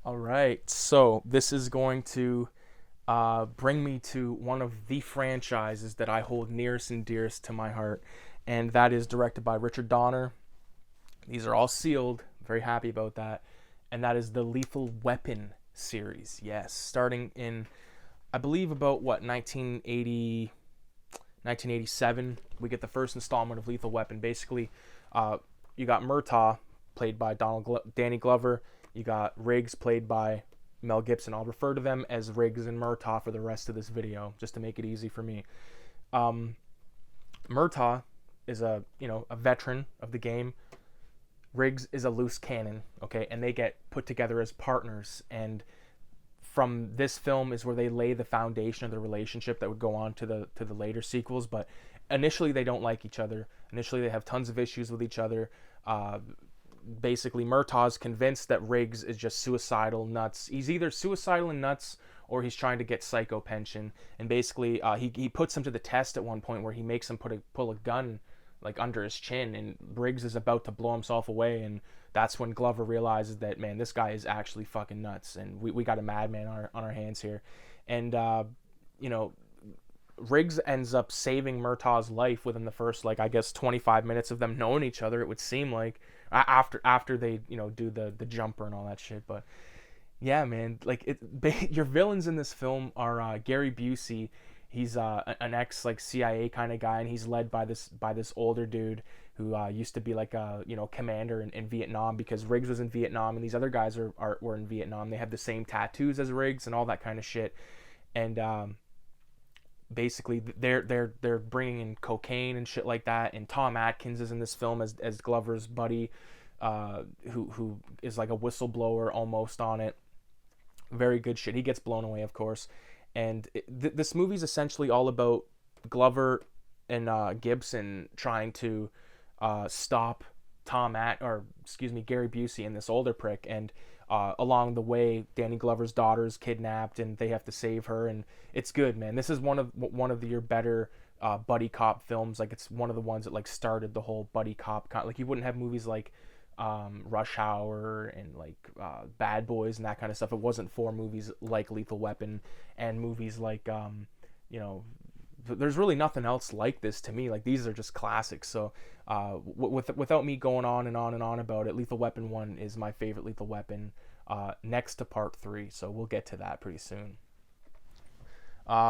All right, so this is going to bring me to one of the franchises that I hold nearest and dearest to my heart, and that is directed by Richard Donner. These are all sealed. Very happy about that. And that is the Lethal Weapon series. Yes, starting in, I believe, about what, 1980, 1987, we get the first installment of Lethal Weapon. Basically, uh, you got Murtaugh, played by Danny Glover. You got Riggs, played by Mel Gibson. I'll refer to them as Riggs and Murtaugh for the rest of this video, just to make it easy for me. Um, Murtaugh is a veteran of the game. Riggs is a loose cannon, okay, and they get put together as partners. And from this film is where they lay the foundation of the relationship that would go on to the later sequels. But initially, they don't like each other. Initially, they have tons of issues with each other. Basically, Murtaugh's convinced that Riggs is just suicidal nuts. He's either suicidal and nuts, or he's trying to get psycho pension. And basically, he puts him to the test at one point where he makes him pull a gun like under his chin, and Riggs is about to blow himself away, and that's when Glover realizes that, man, this guy is actually fucking nuts, and we got a madman on our hands here. And you know Riggs ends up saving Murtaugh's life within the first, like, I guess 25 minutes of them knowing each other. It would seem like after they do the jumper and all that shit. But yeah, man, like your villains in this film are Gary Busey. He's an ex like CIA kind of guy, and he's led by this older dude who used to be like a commander in Vietnam, because Riggs was in Vietnam, and these other guys were in Vietnam. They have the same tattoos as Riggs and all that kind of shit. And basically they're bringing in cocaine and shit like that. And Tom Atkins is in this film as Glover's buddy, who is like a whistleblower almost on it. Very good shit. He gets blown away, of course. And this movie's essentially all about Glover and Gibson trying to stop Gary Busey and this older prick. And along the way, Danny Glover's daughter's kidnapped, and they have to save her. And it's good, man. This is one of your better buddy cop films. Like, it's one of the ones that like started the whole buddy cop. Like, you wouldn't have movies like Rush Hour and like Bad Boys and that kind of stuff. It wasn't for movies like Lethal Weapon and movies like there's really nothing else like this to me. Like, these are just classics. So without me going on and on and on about it, Lethal Weapon 1 is my favorite Lethal Weapon, next to Part 3. So we'll get to that pretty soon.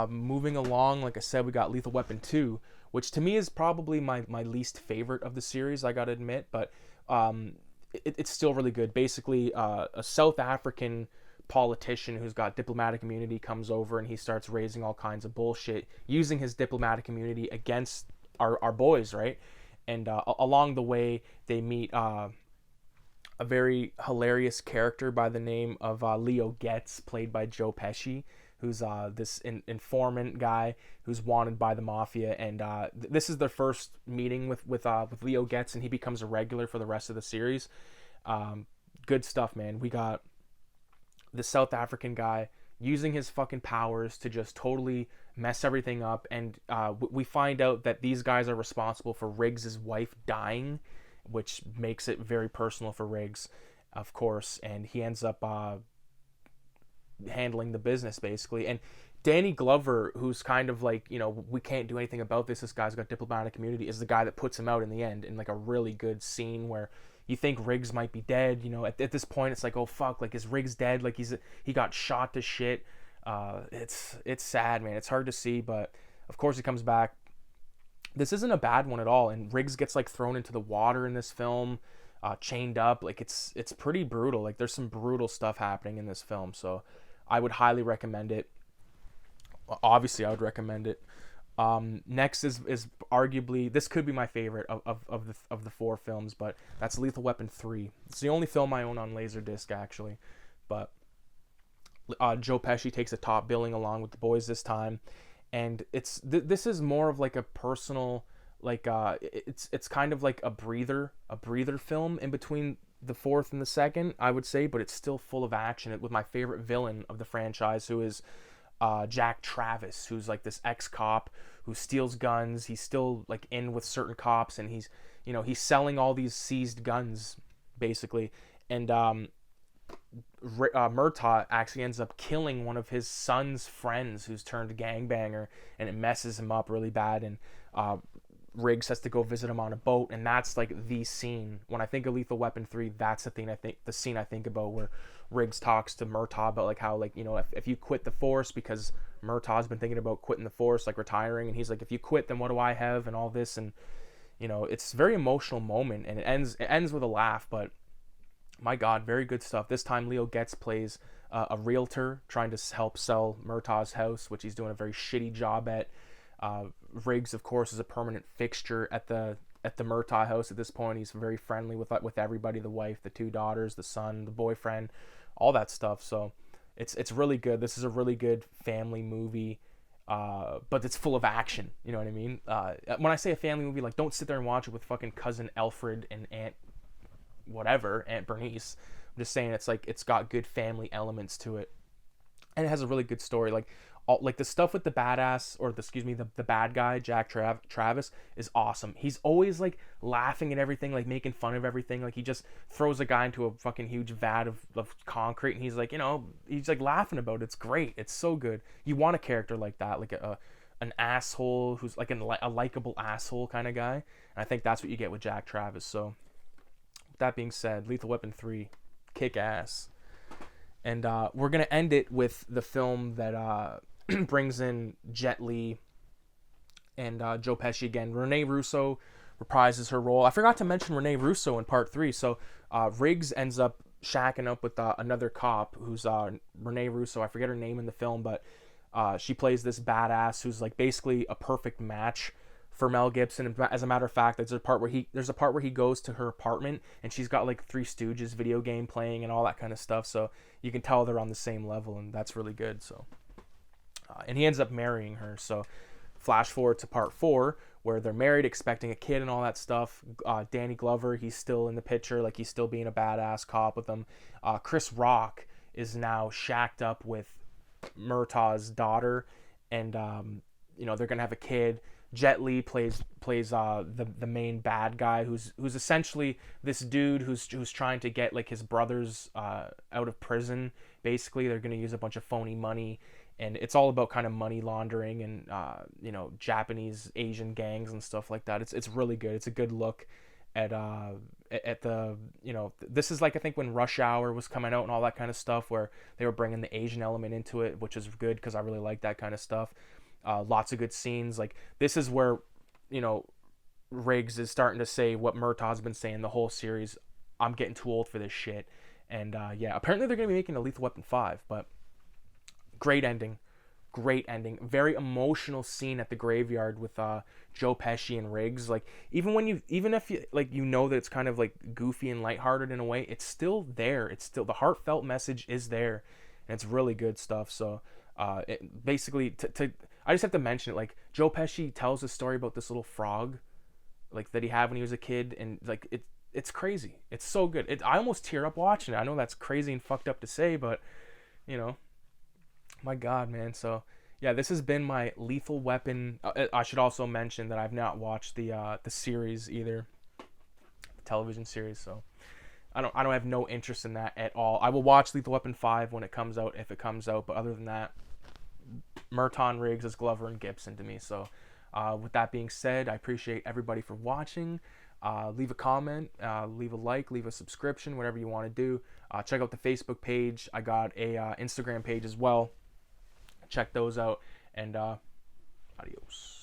Moving along, like I said, we got Lethal Weapon 2, which to me is probably my least favorite of the series, I gotta admit. But it's still really good. Basically, a South African politician who's got diplomatic immunity comes over, and he starts raising all kinds of bullshit using his diplomatic immunity against our boys, right? And along the way, they meet a very hilarious character by the name of Leo Getz, played by Joe Pesci, who's this informant guy who's wanted by the mafia. And this is their first meeting with Leo Getz, and he becomes a regular for the rest of the series. Good stuff, man. We got the South African guy using his fucking powers to just totally mess everything up. And we find out that these guys are responsible for Riggs' wife dying, which makes it very personal for Riggs, of course. And he ends up handling the business, basically. And Danny Glover, who's kind of like, we can't do anything about this guy's got diplomatic immunity, is the guy that puts him out in the end, in like a really good scene where you think Riggs might be dead. At this point, it's like, oh fuck, like, is Riggs dead? Like, he got shot to shit. It's sad, man. It's hard to see, but of course he comes back. This isn't a bad one at all, and Riggs gets like thrown into the water in this film, chained up. Like, it's pretty brutal. Like, there's some brutal stuff happening in this film, so I would highly recommend it. Obviously, I would recommend it. Next is arguably, this could be my favorite of the four films, but that's Lethal Weapon 3. It's the only film I own on Laserdisc, actually. But Joe Pesci takes a top billing along with the boys this time, and this is more of like a personal, like it's kind of like a breather film in between the fourth and the second, I would say. But it's still full of action, with my favorite villain of the franchise, who is Jack Travis, who's like this ex-cop who steals guns. He's still like in with certain cops, and he's selling all these seized guns, basically. And Murtaugh actually ends up killing one of his son's friends who's turned gangbanger, and it messes him up really bad. And uh, Riggs has to go visit him on a boat, and that's like the scene. When I think of Lethal Weapon 3, that's the scene I think about, where Riggs talks to Murtaugh about like how, like, if you quit the force, because Murtaugh's been thinking about quitting the force, like retiring, and he's like, if you quit, then what do I have, and all this. And it's a very emotional moment, and it ends with a laugh. But my God, very good stuff. This time Leo Getz plays a realtor trying to help sell Murtaugh's house, which he's doing a very shitty job at. uh, Riggs, of course, is a permanent fixture at the Murtaugh house at this point. He's very friendly with everybody, the wife, the two daughters, the son, the boyfriend, all that stuff. So it's really good. This is a really good family movie, but it's full of action. You know what I mean? When I say a family movie, like, don't sit there and watch it with fucking cousin Alfred and Aunt Bernice. I'm just saying, it's like, it's got good family elements to it, and it has a really good story. Like the stuff with the badass, or the bad guy, Jack Travis, is awesome. He's always like laughing at everything, like making fun of everything. Like, he just throws a guy into a fucking huge vat of concrete, and he's like, he's like laughing about it. It's great. It's so good. You want a character like that, like an asshole who's like a likable asshole kind of guy. And I think that's what you get with Jack Travis. So with that being said, Lethal Weapon 3, kick ass. And we're going to end it with the film that brings in Jet Li and Joe Pesci again. Rene Russo reprises her role. I forgot to mention Rene Russo in part 3. So Riggs ends up shacking up with another cop who's Rene Russo. I forget her name in the film, but she plays this badass who's like basically a perfect match for Mel Gibson. And as a matter of fact, there's a part where he goes to her apartment, and she's got like Three Stooges video game playing and all that kind of stuff. So you can tell they're on the same level, and that's really good. So, and he ends up marrying her. So, flash forward to part 4, where they're married, expecting a kid and all that stuff. Danny Glover, he's still in the picture, like he's still being a badass cop with them. Chris Rock is now shacked up with Murtaugh's daughter, and they're gonna have a kid. Jet Li plays the main bad guy, who's essentially this dude who's trying to get like his brothers out of prison. Basically, they're gonna use a bunch of phony money, and it's all about kind of money laundering and Japanese Asian gangs and stuff like that. It's really good. It's a good look at the this is like, I think when Rush Hour was coming out and all that kind of stuff, where they were bringing the Asian element into it, which is good because I really like that kind of stuff. Lots of good scenes. Like, this is where Riggs is starting to say what Murtaugh's been saying the whole series: I'm getting too old for this shit. And yeah, apparently they're gonna be making a Lethal Weapon 5. But great ending. Very emotional scene at the graveyard with Joe Pesci and Riggs. Like, even if you like, that it's kind of like goofy and lighthearted in a way, it's still there. It's still, the heartfelt message is there, and it's really good stuff. So basically, I just have to mention it. Like, Joe Pesci tells a story about this little frog, like, that he had when he was a kid, and like it's crazy. It's so good. I almost tear up watching it. I know that's crazy and fucked up to say, but my God, man. So yeah, this has been my Lethal Weapon. I should also mention that I've not watched the series either, the television series. So I don't have no interest in that at all. I will watch Lethal Weapon 5 when it comes out, if it comes out. But other than that, Murtaugh and Riggs is Glover and Gibson to me. So with that being said, I appreciate everybody for watching. Leave a comment, leave a like, leave a subscription, whatever you want to do. Check out the Facebook page. I got a Instagram page as well. Check those out, and adios.